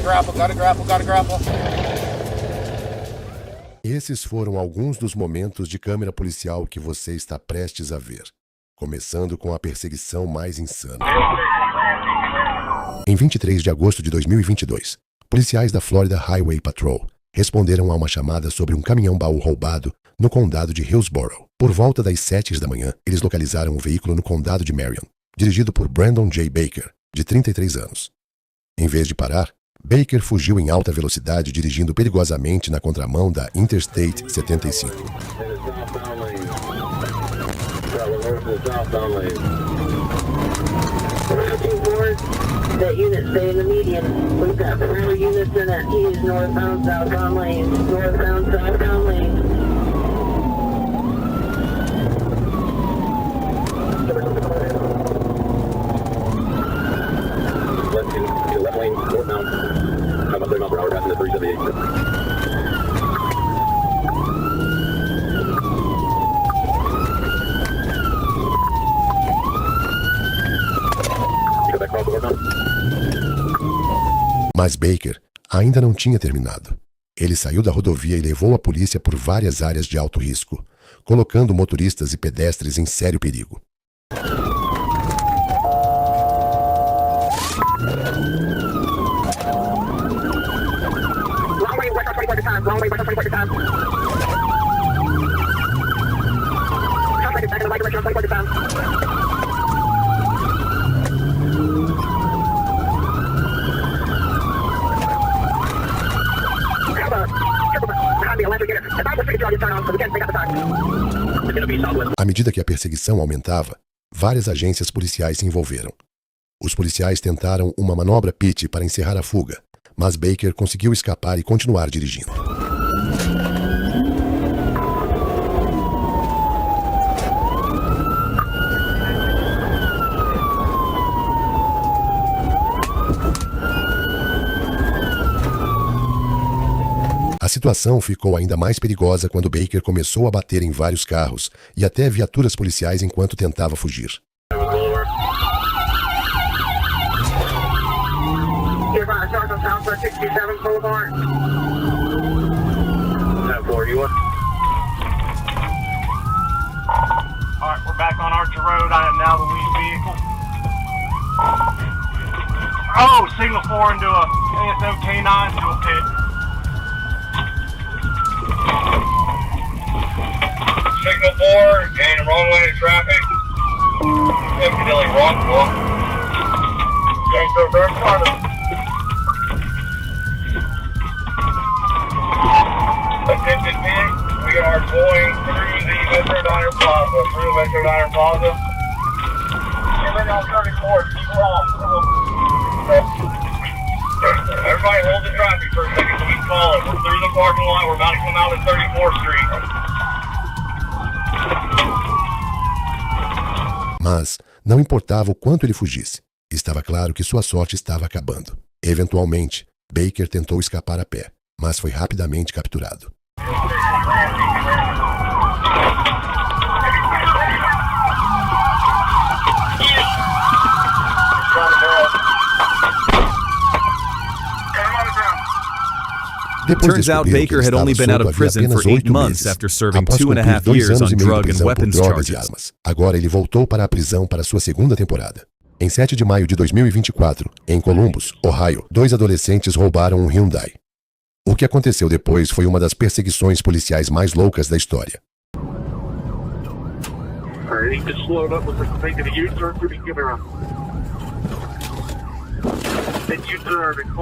Gotta grapple. Esses foram alguns dos momentos de câmera policial que você está prestes a ver, começando com a perseguição mais insana. Em 23 de agosto de 2022, policiais da Florida Highway Patrol responderam a uma chamada sobre um caminhão-baú roubado no condado de Hillsborough. Por volta das 7 da manhã, eles localizaram um veículo no condado de Marion, dirigido por Brandon J. Baker, de 33 anos. Em vez de parar, Baker fugiu em alta velocidade dirigindo perigosamente na contramão da Interstate 75. That unit stay in the median. We've got 4 units in that East, northbound, southbound lanes. Northbound, southbound lanes. Left lane, northbound. How about 30 miles per hour passing the 378? Mas Baker ainda não tinha terminado. Ele saiu da rodovia e levou a polícia por várias áreas de alto risco, colocando motoristas e pedestres em sério perigo. À medida que a perseguição aumentava, várias agências policiais se envolveram. Os policiais tentaram uma manobra pit para encerrar a fuga, mas Baker conseguiu escapar e continuar dirigindo. A situação ficou ainda mais perigosa quando Baker começou a bater em vários carros e até viaturas policiais enquanto tentava fugir. Alright, we're back on Archer Road. I am now the lead vehicle. Oh, signal 4 into a ASM K9 fuel pit. Signal 4, gaining wrong lane of traffic. Evidently wrong book. Going to reverse corner. Attention pig, we are going through the Metro Diner Plaza. We're on 34, keep wrong. Everybody hold the traffic for a second so we can call it. We're through the parking lot, we're about to come out at 34th Street. Mas não importava o quanto ele fugisse. Estava claro que sua sorte estava acabando. Eventualmente, Baker tentou escapar a pé, mas foi rapidamente capturado. Turns out Baker had only been out of prison for 8 months after serving 2.5 years on drug and weapons charges. Agora ele voltou para a prisão para sua segunda temporada. Em 7 de maio de 2024, em Columbus, Ohio, 2 adolescentes roubaram um Hyundai. O que aconteceu depois foi uma das perseguições policiais mais loucas da história.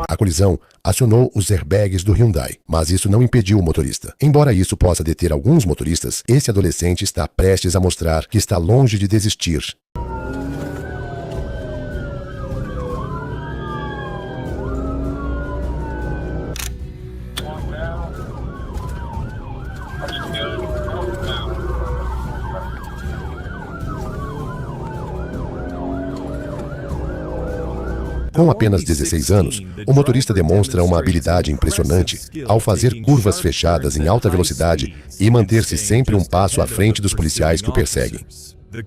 A colisão acionou os airbags do Hyundai, mas isso não impediu o motorista. Embora isso possa deter alguns motoristas, esse adolescente está prestes a mostrar que está longe de desistir. Com apenas 16 anos, o motorista demonstra uma habilidade impressionante ao fazer curvas fechadas em alta velocidade e manter-se sempre um passo à frente dos policiais que o perseguem.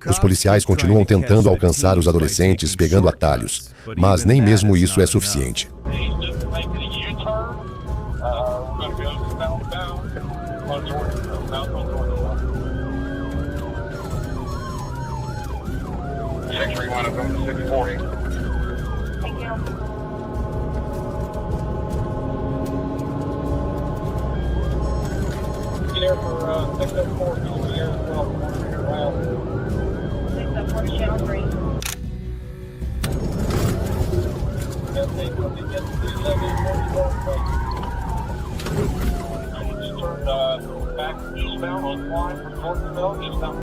Os policiais continuam tentando alcançar os adolescentes pegando atalhos, mas nem mesmo isso é suficiente. 631 up to 640. Thank you. Here for 604 here as well. 604 Channel 3.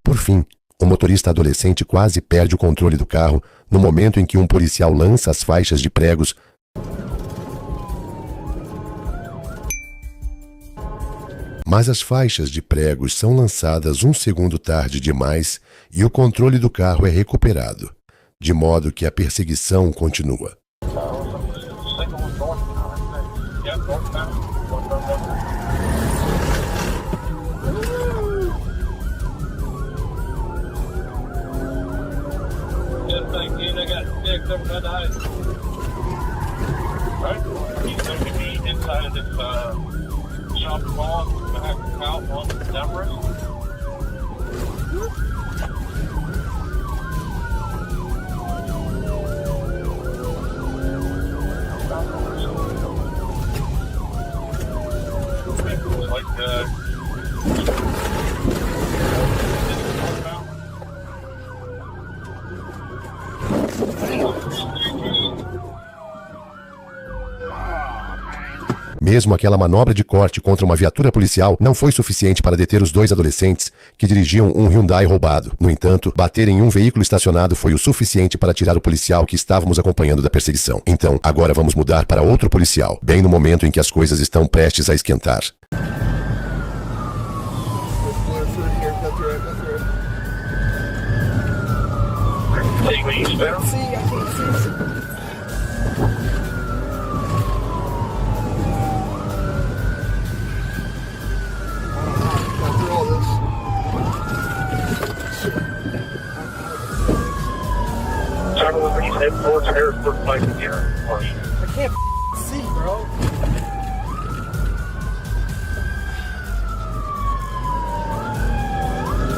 Por fim, o motorista adolescente quase perde o controle do carro no momento em que um policial lança as faixas de pregos mas as faixas de pregos são lançadas um segundo tarde demais e o controle do carro é recuperado, de modo que a perseguição continua. Shopping mall, back out on Demarest. Mesmo aquela manobra de corte contra uma viatura policial não foi suficiente para deter os dois adolescentes que dirigiam um Hyundai roubado. No entanto, bater em um veículo estacionado foi o suficiente para tirar o policial que estávamos acompanhando da perseguição. Então, agora vamos mudar para outro policial, bem no momento em que as coisas estão prestes a esquentar. I can't see, bro.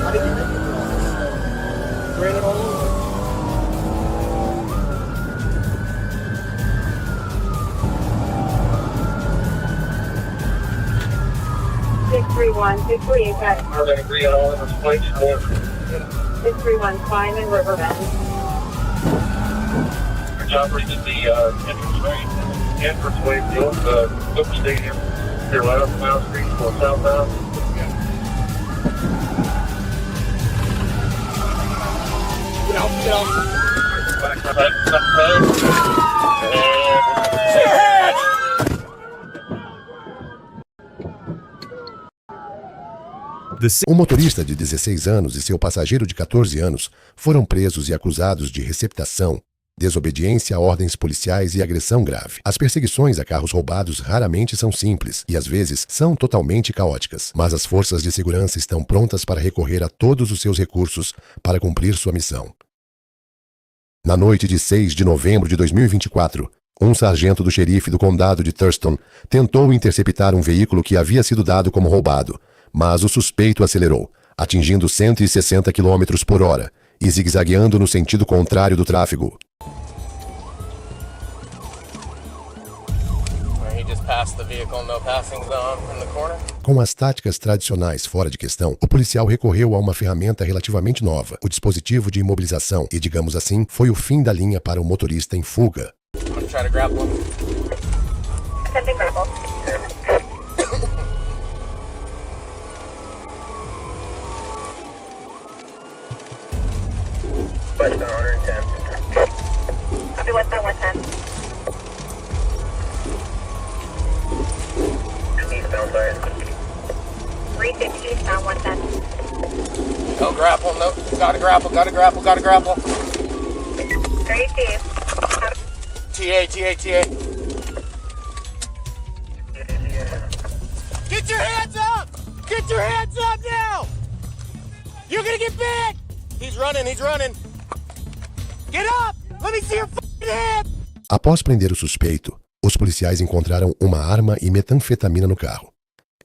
How did you make it? Ran it all over. Six three eight back. Are they agree on all of this place? 631 Climb in Riverbend. Operated the entranceway field, Cook Stadium, here right up Mount Street for southbound. Get out. O motorista de 16 anos e seu passageiro de 14 anos foram presos e acusados de receptação, desobediência a ordens policiais e agressão grave. As perseguições a carros roubados raramente são simples e às vezes são totalmente caóticas, mas as forças de segurança estão prontas para recorrer a todos os seus recursos para cumprir sua missão. Na noite de 6 de novembro de 2024, um sargento do xerife do condado de Thurston tentou interceptar um veículo que havia sido dado como roubado, mas o suspeito acelerou, atingindo 160 km por hora e zigue-zagueando no sentido contrário do tráfego. Com as táticas tradicionais fora de questão, o policial recorreu a uma ferramenta relativamente nova, o dispositivo de imobilização, e, digamos assim, foi o fim da linha para o motorista em fuga. No grapple, no. Gotta grapple. 30. TA. Get your hands up! Get your hands up now! You're gonna get bit! He's running. Get up! Let me see your f***ing hand! Após prender o suspeito, os policiais encontraram uma arma e metanfetamina no carro.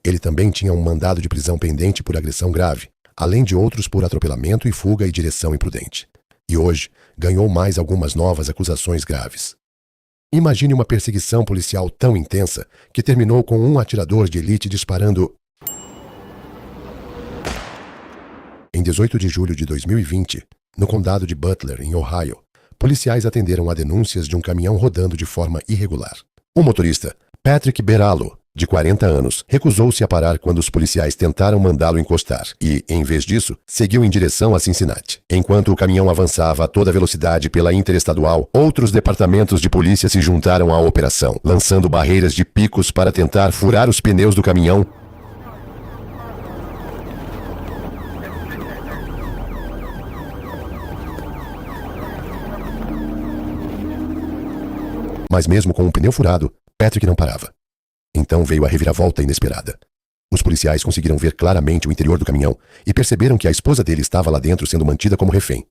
Ele também tinha um mandado de prisão pendente por agressão grave, além de outros por atropelamento e fuga e direção imprudente. E hoje ganhou mais algumas novas acusações graves. Imagine uma perseguição policial tão intensa que terminou com um atirador de elite disparando. Em 18 de julho de 2020, no condado de Butler, em Ohio, policiais atenderam a denúncias de um caminhão rodando de forma irregular. O motorista, Patrick Beralo, de 40 anos, recusou-se a parar quando os policiais tentaram mandá-lo encostar e, em vez disso, seguiu em direção a Cincinnati. Enquanto o caminhão avançava a toda velocidade pela interestadual, outros departamentos de polícia se juntaram à operação, lançando barreiras de picos para tentar furar os pneus do caminhão. Mas mesmo com o pneu furado, Patrick não parava. Então veio a reviravolta inesperada. Os policiais conseguiram ver claramente o interior do caminhão e perceberam que a esposa dele estava lá dentro sendo mantida como refém.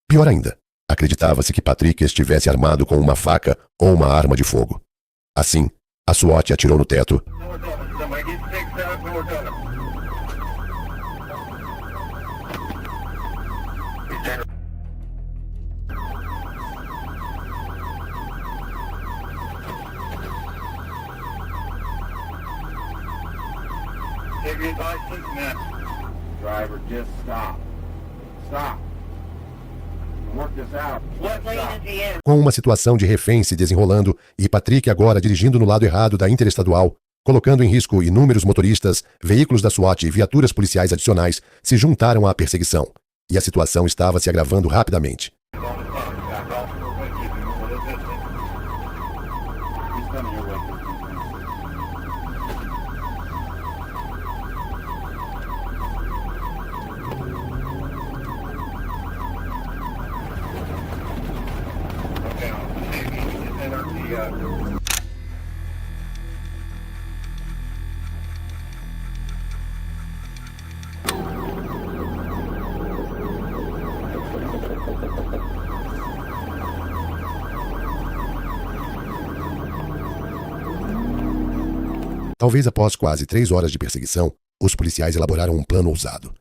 Pior ainda, acreditava-se que Patrick estivesse armado com uma faca ou uma arma de fogo. Assim, a SWAT atirou no teto. Take your license now. Driver, just stop. Stop. Work this out. What lane is he in? Com uma situação de refém se desenrolando e Patrick agora dirigindo no lado errado da interestadual, colocando em risco inúmeros motoristas, veículos da SWAT e viaturas policiais adicionais se juntaram à perseguição. E a situação estava se agravando rapidamente. Talvez após quase 3 horas de perseguição, os policiais elaboraram um plano ousado.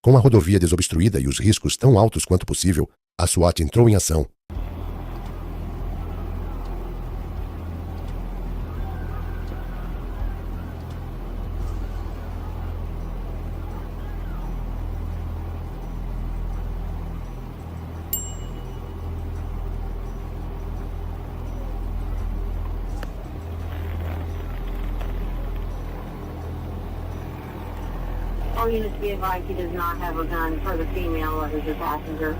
Com a rodovia desobstruída e os riscos tão altos quanto possível, a SWAT entrou em ação. All units be advised he does not have a gun for the female that is a passenger.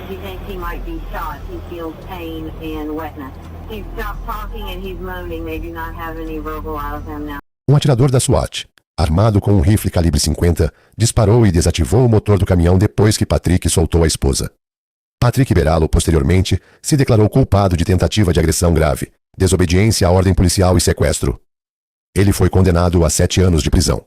He thinks he might be shot. He feels pain and wetness. He stopped talking and he's moaning. They do not have any verbal out of him now. Um atirador da SWAT, armado com um rifle calibre 50, disparou e desativou o motor do caminhão depois que Patrick soltou a esposa. Patrick Beralo, posteriormente, se declarou culpado de tentativa de agressão grave, desobediência à ordem policial e sequestro. Ele foi condenado a 7 anos de prisão.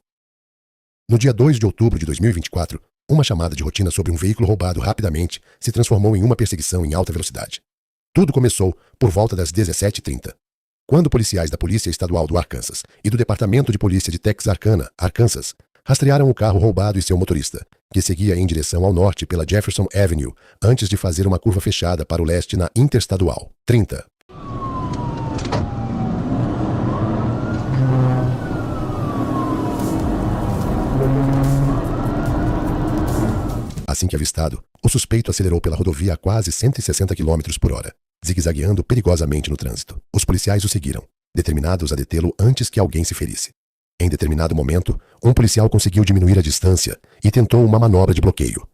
No dia 2 de outubro de 2024, uma chamada de rotina sobre um veículo roubado rapidamente se transformou em uma perseguição em alta velocidade. Tudo começou por volta das 17h30, quando policiais da Polícia Estadual do Arkansas e do Departamento de Polícia de Texarkana, Arkansas, rastrearam o carro roubado e seu motorista, que seguia em direção ao norte pela Jefferson Avenue, antes de fazer uma curva fechada para o leste na Interestadual 30. Assim que avistado, o suspeito acelerou pela rodovia a quase 160 km por hora, zigue-zagueando perigosamente no trânsito. Os policiais o seguiram, determinados a detê-lo antes que alguém se ferisse. Em determinado momento, um policial conseguiu diminuir a distância e tentou uma manobra de bloqueio.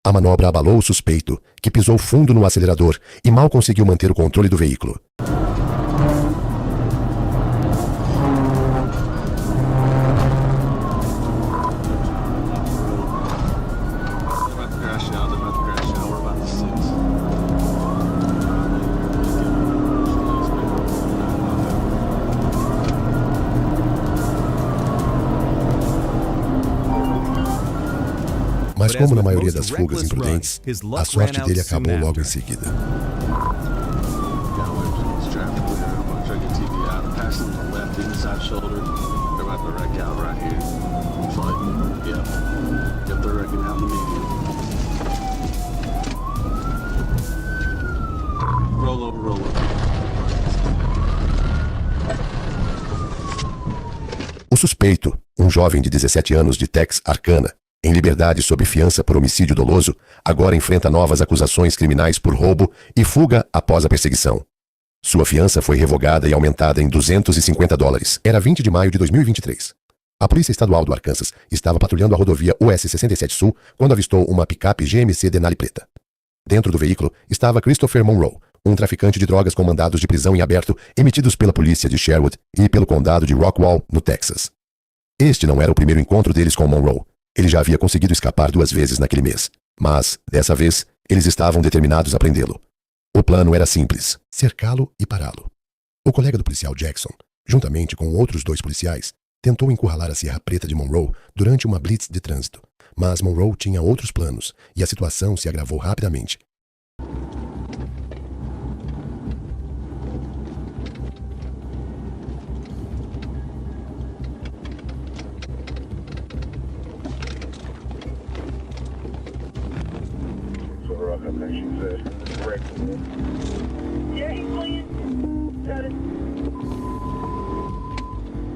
A manobra abalou o suspeito, que pisou fundo no acelerador e mal conseguiu manter o controle do veículo. Mas como na maioria das fugas imprudentes, a sorte dele acabou logo em seguida. Slide. Yeah. Get the wrecking out in the median. Roll over, roll over. O suspeito, um jovem de 17 anos de Texarkana, em liberdade sob fiança por homicídio doloso, agora enfrenta novas acusações criminais por roubo e fuga após a perseguição. Sua fiança foi revogada e aumentada em $250. Era 20 de maio de 2023. A Polícia Estadual do Arkansas estava patrulhando a rodovia US 67 Sul quando avistou uma picape GMC Denali preta. Dentro do veículo estava Christopher Monroe, um traficante de drogas com mandados de prisão em aberto emitidos pela polícia de Sherwood e pelo condado de Rockwall, no Texas. Este não era o primeiro encontro deles com Monroe. Ele já havia conseguido escapar 2 vezes naquele mês. Mas, dessa vez, eles estavam determinados a prendê-lo. O plano era simples: cercá-lo e pará-lo. O colega do policial Jackson, juntamente com outros 2 policiais, tentou encurralar a Sierra Preta de Monroe durante uma blitz de trânsito. Mas Monroe tinha outros planos e a situação se agravou rapidamente.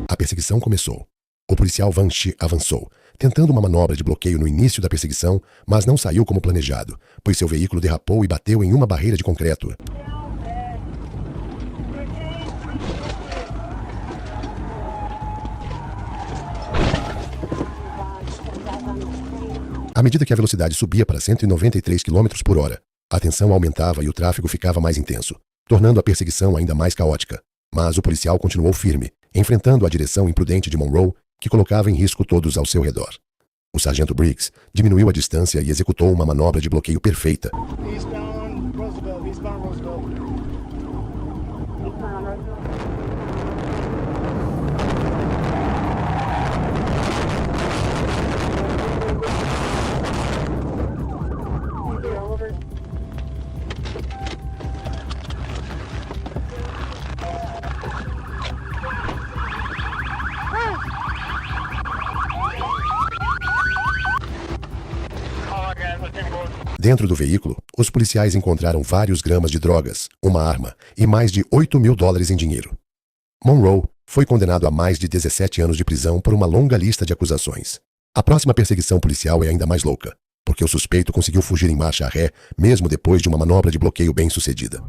A perseguição começou. O policial Van Shee avançou, tentando uma manobra de bloqueio no início da perseguição, mas não saiu como planejado, pois seu veículo derrapou e bateu em uma barreira de concreto. À medida que a velocidade subia para 193 km por hora, a tensão aumentava e o tráfego ficava mais intenso, tornando a perseguição ainda mais caótica. Mas o policial continuou firme, enfrentando a direção imprudente de Monroe, que colocava em risco todos ao seu redor. O sargento Briggs diminuiu a distância e executou uma manobra de bloqueio perfeita. Eastbound Roosevelt, eastbound Roosevelt. Dentro do veículo, os policiais encontraram vários gramas de drogas, uma arma e mais de $8 mil em dinheiro. Monroe foi condenado a mais de 17 anos de prisão por uma longa lista de acusações. A próxima perseguição policial é ainda mais louca, porque o suspeito conseguiu fugir em marcha ré, mesmo depois de uma manobra de bloqueio bem sucedida.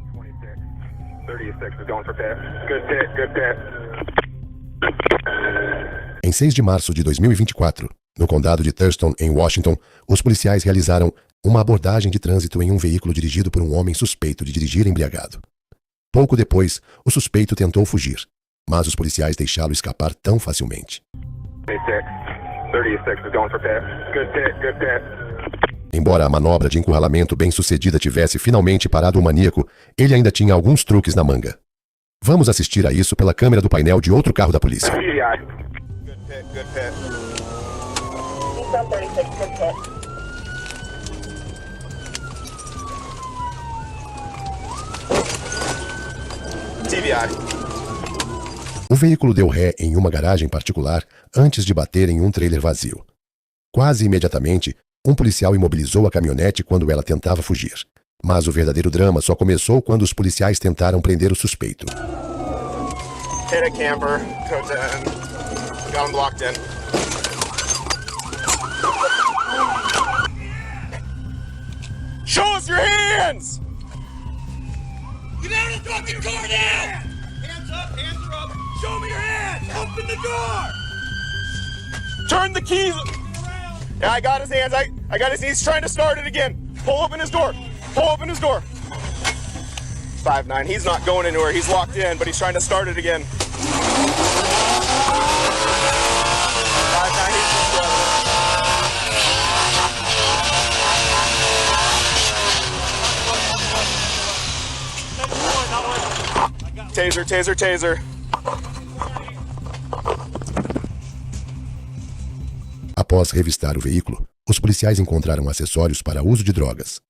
Em 6 de março de 2024, no condado de Thurston, em Washington, os policiais realizaram uma abordagem de trânsito em um veículo dirigido por um homem suspeito de dirigir embriagado. Pouco depois, o suspeito tentou fugir, mas os policiais deixaram escapar tão facilmente. 36 is going for pit. Good pit. Embora a manobra de encurralamento bem sucedida tivesse finalmente parado o maníaco, ele ainda tinha alguns truques na manga. Vamos assistir a isso pela câmera do painel de outro carro da polícia. Good pit. Eastbound 36, good pit. TVI. O veículo deu ré em uma garagem particular antes de bater em um trailer vazio. Quase imediatamente, um policial imobilizou a caminhonete quando ela tentava fugir. Mas o verdadeiro drama só começou quando os policiais tentaram prender o suspeito. Hit a camper, code 10. Got him blocked in. Show us your hands! Get out of the fucking car now! Hands are up. Show me your hands! Open the door! Turn the keys! Yeah, I got his hands. I got his knees. He's trying to start it again. Pull open his door. 5'9". He's not going anywhere. He's locked in, but he's trying to start it again. 5'9". Taser. Após revistar o veículo, os policiais encontraram acessórios para uso de drogas.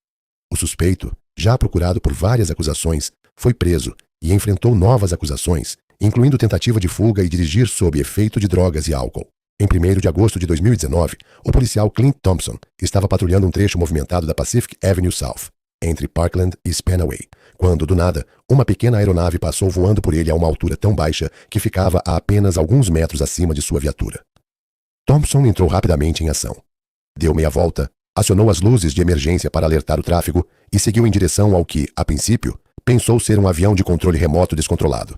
O suspeito, já procurado por várias acusações, foi preso e enfrentou novas acusações, incluindo tentativa de fuga e dirigir sob efeito de drogas e álcool. Em 1º de agosto de 2019, o policial Clint Thompson estava patrulhando um trecho movimentado da Pacific Avenue South, entre Parkland e Spanaway, quando, do nada, uma pequena aeronave passou voando por ele a uma altura tão baixa que ficava a apenas alguns metros acima de sua viatura. Thompson entrou rapidamente em ação. Deu meia volta, acionou as luzes de emergência para alertar o tráfego e seguiu em direção ao que, a princípio, pensou ser um avião de controle remoto descontrolado.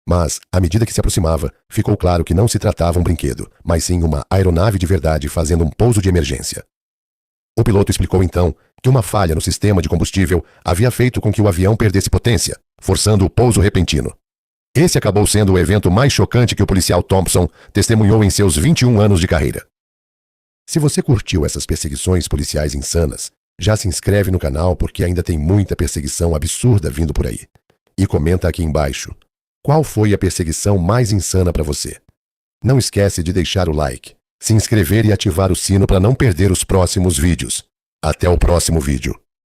Mas, à medida que se aproximava, ficou claro que não se tratava um brinquedo, mas sim uma aeronave de verdade fazendo um pouso de emergência. O piloto explicou então que uma falha no sistema de combustível havia feito com que o avião perdesse potência, forçando o pouso repentino. Esse acabou sendo o evento mais chocante que o policial Thompson testemunhou em seus 21 anos de carreira. Se você curtiu essas perseguições policiais insanas, já se inscreve no canal porque ainda tem muita perseguição absurda vindo por aí. E comenta aqui embaixo, qual foi a perseguição mais insana para você? Não esquece de deixar o like, se inscrever e ativar o sino para não perder os próximos vídeos. Até o próximo vídeo.